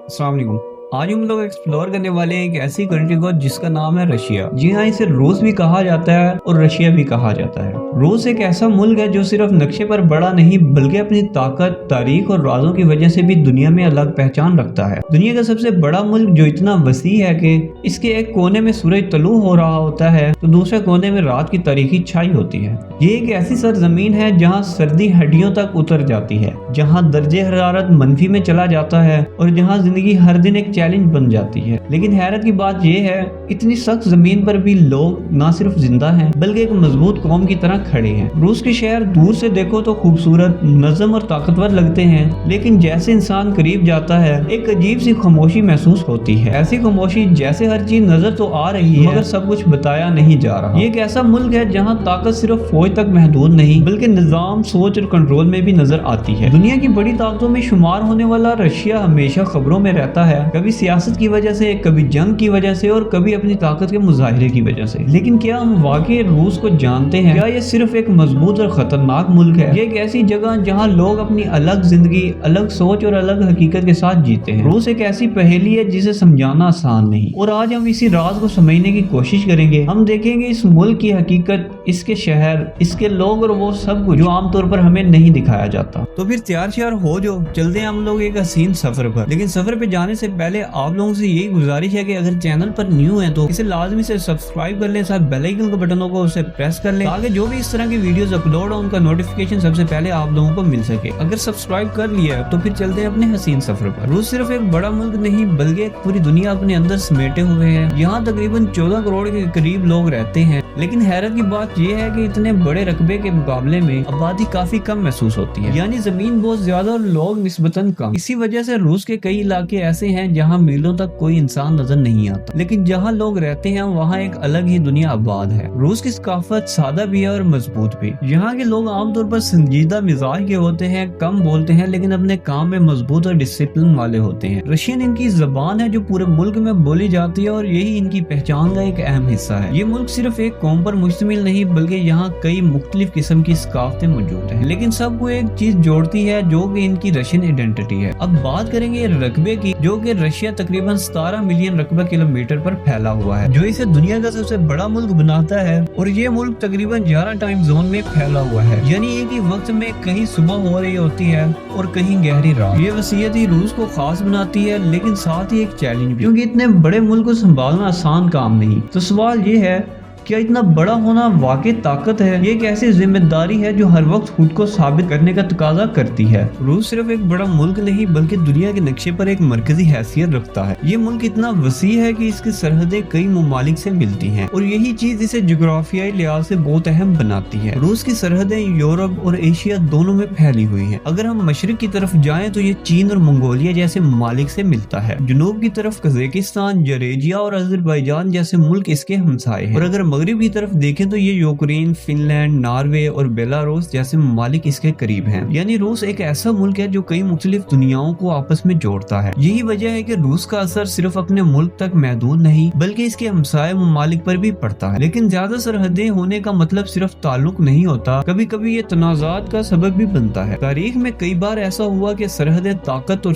अस्सलाम वालेकुम। आज हम लोग एक्सप्लोर करने वाले हैं एक ऐसी कंट्री को जिसका नाम है रशिया। जी हाँ, इसे रूस भी कहा जाता है और रशिया भी कहा जाता है। रूस एक ऐसा मुल्क है जो सिर्फ नक्शे पर बड़ा नहीं बल्कि अपनी ताकत, तारीख और राजों की वजह से भी दुनिया में अलग पहचान रखता है। दुनिया का सबसे बड़ा मुल्क जो इतना वसी है कि इसके एक कोने में सूरज तलू हो रहा होता है तो दूसरे कोने में रात की तारीखी छाई होती है। ये एक ऐसी सरजमीन है जहाँ सर्दी हड्डियों तक उतर जाती है, जहाँ दर्जे हरारत मनफी में चला जाता है और जहाँ जिंदगी हर दिन एक चैलेंज बन जाती है। लेकिन हैरत की बात यह है, इतनी सख्त जमीन पर भी लोग न सिर्फ जिंदा हैं बल्कि एक मजबूत कौम की तरह खड़े हैं। रूस के शहर दूर से देखो तो खूबसूरत, मुनज़्ज़म और ताकतवर लगते हैं, लेकिन जैसे इंसान करीब जाता है एक अजीब सी खामोशी महसूस होती है। ऐसी खामोशी जैसे हर चीज नजर तो आ रही है मगर सब कुछ बताया नहीं जा रहा। ये एक ऐसा मुल्क है जहाँ ताकत सिर्फ फौज तक महदूद नहीं बल्कि निजाम, सोच और कंट्रोल में भी नजर आती है। दुनिया की बड़ी ताकतों में शुमार होने वाला रशिया हमेशा खबरों में रहता है, कभी सियासत की वजह से, कभी जंग की वजह से और कभी अपनी ताकत के मुजाहिरे की वजह से। लेकिन क्या हम वाकई रूस को जानते हैं? क्या ये सिर्फ एक मजबूत और खतरनाक मुल्क है? ये एक ऐसी जगह जहाँ लोग अपनी अलग जिंदगी, अलग सोच और अलग हकीकत के साथ जीते हैं। रूस एक ऐसी पहेली है जिसे समझाना आसान नहीं, और आज हम इसी राज को समझने की कोशिश करेंगे। हम देखेंगे इस मुल्क की हकीकत, इसके शहर, इसके लोग और वो सब कुछ जो आमतौर पर हमें नहीं दिखाया जाता। तो फिर तैयार श्यार हो जो चलते हैं हम लोग एक हसीन सफर पर। लेकिन सफर पे जाने से पहले आप लोगों से यही गुजारिश है कि अगर चैनल पर न्यू है तो इसे लाजमी से सब्सक्राइब कर लें, साथ बेल आइकन के बटनों को उसे प्रेस कर लें ताकि जो भी इस तरह की वीडियोस अपलोड हो उनका नोटिफिकेशन सबसे पहले आप लोगों को मिल सके। अगर सब्सक्राइब कर लिया तो फिर चलते हैं अपने हसीन सफर पर। रूस सिर्फ एक बड़ा मुल्क नहीं बल्कि पूरी दुनिया अपने अंदर समेटे हुए है। यहाँ तकरीबन 14 करोड़ के करीब लोग रहते हैं। लेकिन हैरत की बात यह है कि इतने बड़े रकबे के मुकाबले में आबादी काफी कम महसूस होती है, यानी जमीन बहुत ज्यादा और लोग निस्बतन कम। इसी वजह से रूस के कई इलाके ऐसे हैं जहाँ मीलों तक कोई इंसान नजर नहीं आता, लेकिन जहाँ लोग रहते हैं वहाँ एक अलग ही दुनिया आबाद है। रूस की सकाफत सादा भी है और मजबूत भी। यहाँ के लोग आमतौर पर संजीदा मिजाज के होते हैं, कम बोलते हैं लेकिन अपने काम में मजबूत और डिसिप्लिन वाले होते हैं। रशियन इनकी जबान है जो पूरे मुल्क में बोली जाती है और यही इनकी पहचान का एक अहम हिस्सा है। ये मुल्क सिर्फ एक कौम पर मुश्तमिल नहीं बल्कि यहाँ कई मुख्तलिफ किस्म की सकाफतें मौजूद हैं, लेकिन सबको एक चीज जोड़ती है जो कि इनकी रशियन आइडेंटिटी है। अब बात करेंगे रकबे की, जो कि रशिया तकरीबन 17 मिलियन रकबा किलोमीटर पर फैला हुआ है, जो इसे दुनिया का सबसे बड़ा मुल्क बनाता है। और ये मुल्क तकरीबन 11 टाइम जोन में फैला हुआ है, यानी एक ही वक्त में कहीं सुबह हो रही होती है और कहीं गहरी रात। ये वसीयत ही रूस को खास बनाती है, लेकिन साथ ही एक चैलेंज भी, क्योंकि इतने बड़े मुल्क को संभालना आसान काम नहीं। तो सवाल ये है, क्या इतना बड़ा होना वाकई ताकत है? ये एक ऐसी जिम्मेदारी है जो हर वक्त खुद को साबित करने का तकाजा करती है। रूस सिर्फ एक बड़ा मुल्क नहीं बल्कि दुनिया के नक्शे पर एक मरकजी हैसियत रखता है। ये मुल्क इतना वसी है कि इसकी सरहदें कई ममालिक से मिलती हैं और यही चीज इसे जोग्राफियाई लिहाज से बहुत अहम बनाती है। रूस की सरहदें यूरोप और एशिया दोनों में फैली हुई है। अगर हम मशरिक की तरफ जाएं तो ये चीन और मंगोलिया जैसे ममालिक से मिलता है। जनूब की तरफ कजाकिस्तान, जॉर्जिया और अजरबैजान जैसे मुल्क इसके हमसाए हैं। और अगर मगरिब की तरफ देखें तो ये यूक्रेन, फिनलैंड, नॉर्वे और बेलारूस जैसे ममालिक इसके करीब हैं। यानी रूस एक ऐसा मुल्क है जो कई मुख्तलिफ दुनियाओं को आपस में जोड़ता है। यही वजह है कि रूस का असर सिर्फ अपने मुल्क तक महदूद नहीं बल्कि इसके हमसाए ममालिक पर भी पड़ता है। लेकिन ज्यादा सरहदें होने का मतलब सिर्फ ताल्लुक नहीं होता, कभी कभी ये तनाजात का सबब भी बनता है। तारीख में कई बार ऐसा हुआ कि सरहदें ताकत और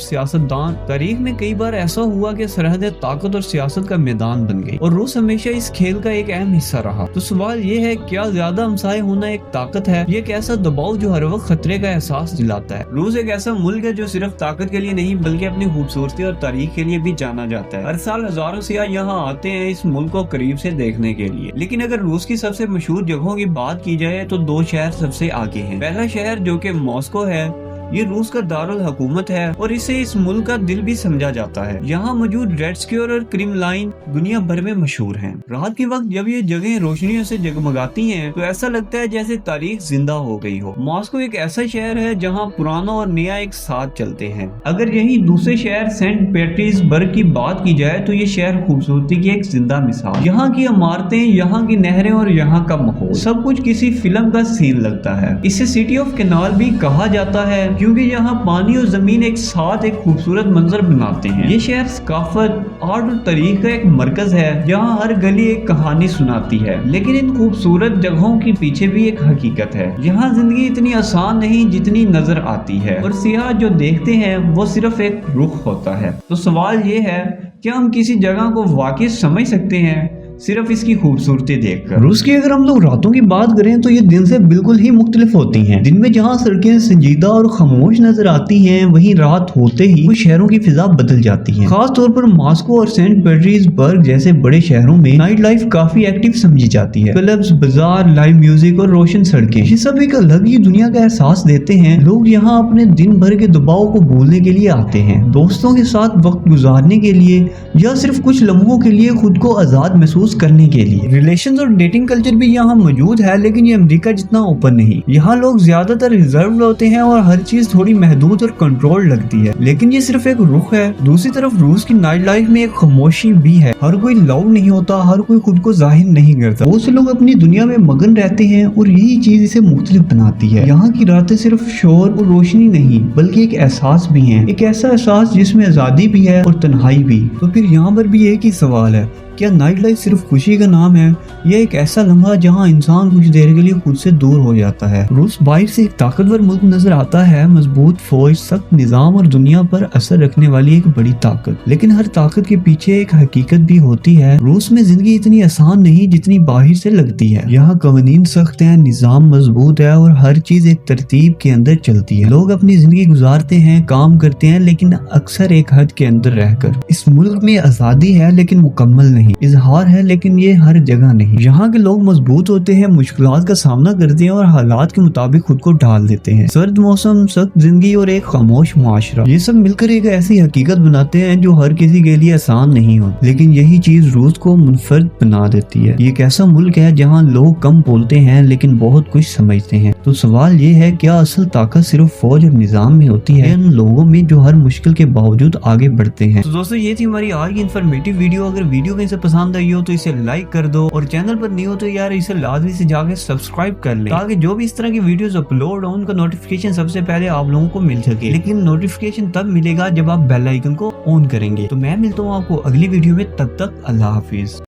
सियासत का मैदान बन गई और रूस हमेशा इस खेल का एक अहम हिस्सा रहा। तो सवाल ये है, क्या ज्यादा हमसाए होना एक ताकत है? ये एक ऐसा दबाव जो हर वक्त खतरे का एहसास दिलाता है। रूस एक ऐसा मुल्क है जो सिर्फ ताकत के लिए नहीं बल्कि अपनी खूबसूरती और तारीख के लिए भी जाना जाता है। हर साल हजारों सियाह यहाँ आते हैं इस मुल्क को करीब से देखने के लिए। लेकिन अगर रूस की सबसे मशहूर जगहों की बात की जाए तो 2 शहर सबसे आगे हैं। पहला शहर जो कि मॉस्को है, ये रूस का दारुल हुकूमत है और इसे इस मुल्क का दिल भी समझा जाता है। यहाँ मौजूद रेड स्क्वायर और क्रेमलिन दुनिया भर में मशहूर हैं। रात के वक्त जब ये जगह रोशनियों से जगमगाती हैं तो ऐसा लगता है जैसे तारीख जिंदा हो गई हो। मॉस्को एक ऐसा शहर है जहाँ पुराना और नया एक साथ चलते हैं। अगर यही दूसरे शहर सेंट पीटर्सबर्ग की बात की जाए तो ये शहर खूबसूरती की एक जिंदा मिसाल। यहाँ की इमारतें, यहाँ की नहरें और यहाँ का माहौल सब कुछ किसी फिल्म का सीन लगता है। इसे सिटी ऑफ कैनाल भी कहा जाता है क्योंकि यहाँ पानी और जमीन एक साथ एक खूबसूरत मंजर बनाते हैं। ये शहर सकाफत, आर्ट और तारीख का एक मरकज है जहाँ हर गली एक कहानी सुनाती है। लेकिन इन खूबसूरत जगहों के पीछे भी एक हकीकत है। यहाँ जिंदगी इतनी आसान नहीं जितनी नजर आती है, और सियाह जो देखते हैं वो सिर्फ एक रुख होता है। तो सवाल ये है, क्या हम किसी जगह को वाकई समझ सकते हैं सिर्फ इसकी खूबसूरती देखकर? रूस की अगर हम लोग रातों की बात करें तो ये दिन से बिल्कुल ही मुख्तलिफ होती हैं। दिन में जहाँ सड़कें संजीदा और खामोश नजर आती हैं, वहीं रात होते ही कुछ शहरों की फिजा बदल जाती है। खास तौर पर मॉस्को और सेंट पीटर्सबर्ग जैसे बड़े शहरों में नाइट लाइफ काफी एक्टिव समझी जाती है। क्लब्स, बाजार, लाइव म्यूजिक और रोशन सड़कें, ये सब एक अलग ही दुनिया का एहसास देते हैं। लोग यहाँ अपने दिन भर के दबाव को भूलने के लिए आते हैं, दोस्तों के साथ वक्त गुजारने के लिए, या सिर्फ कुछ लम्हों के लिए खुद को आजाद महसूस करने के लिए। रिलेशंस और डेटिंग कल्चर भी यहाँ मौजूद है, लेकिन ये अमेरिका जितना ओपन नहीं। यहाँ लोग ज्यादातर रिजर्व होते हैं और हर चीज थोड़ी महदूद और कंट्रोल लगती है। लेकिन ये सिर्फ एक रुख है। दूसरी तरफ रूस की नाइट लाइफ में एक खामोशी भी है। हर कोई लाउड नहीं होता, हर कोई खुद को जाहिर नहीं करता। बहुत से लोग अपनी दुनिया में मगन रहते हैं और यही चीज इसे मुख्तलिफ बनाती है। यहाँ की रातें सिर्फ शोर और रोशनी नहीं, बल्कि एक एहसास भी है। एक ऐसा एहसास जिसमें आजादी भी है और तन्हाई भी। तो फिर यहाँ पर भी एक ही सवाल है, क्या नाइट लाइफ सिर्फ खुशी का नाम है, या एक ऐसा लम्हा जहां इंसान कुछ देर के लिए खुद से दूर हो जाता है? रूस बाहर से एक ताकतवर मुल्क नजर आता है, मजबूत फौज, सख्त निजाम और दुनिया पर असर रखने वाली एक बड़ी ताकत। लेकिन हर ताकत के पीछे एक हकीकत भी होती है। रूस में जिंदगी इतनी आसान नहीं जितनी बाहर से लगती है। यहाँ कवानीन सख्त है, निजाम मजबूत है और हर चीज एक तरतीब के अंदर चलती है। लोग अपनी जिंदगी गुजारते हैं, काम करते हैं, लेकिन अक्सर एक हद के अंदर रहकर। इस मुल्क में आजादी है लेकिन मुकम्मल नहीं, इजहार है लेकिन ये हर जगह नहीं। यहाँ के लोग मजबूत होते हैं, मुश्किलात का सामना करते हैं और हालात के मुताबिक खुद को ढाल देते हैं। सर्द मौसम, सख्त जिंदगी और एक खामोश मुआशरा, ये सब मिलकर एक ऐसी हकीकत बनाते हैं जो हर किसी के लिए आसान नहीं हो। लेकिन यही चीज रूस को मुनफरद बना देती है। ये एक ऐसा मुल्क है जहाँ लोग कम बोलते हैं लेकिन बहुत कुछ समझते हैं। तो सवाल ये है, क्या असल ताकत सिर्फ फौज और निजाम में होती है, उन लोगों में जो हर मुश्किल के बावजूद आगे बढ़ते हैं? तो दोस्तों, ये थी हमारी आज की इन्फॉर्मेटिव वीडियो। अगर वीडियो कहीं से पसंद आई हो तो इसे लाइक कर दो, और चैनल पर नहीं हो तो यार इसे लाजमी से जाके सब्सक्राइब कर ले, ताकि जो भी इस तरह की वीडियोस अपलोड हो उनका नोटिफिकेशन सबसे पहले आप लोगों को मिल सके। लेकिन नोटिफिकेशन तब मिलेगा जब आप बेल आइकन को ऑन करेंगे। तो मैं मिलता हूँ आपको अगली वीडियो में, तब तक अल्लाह हाफिज।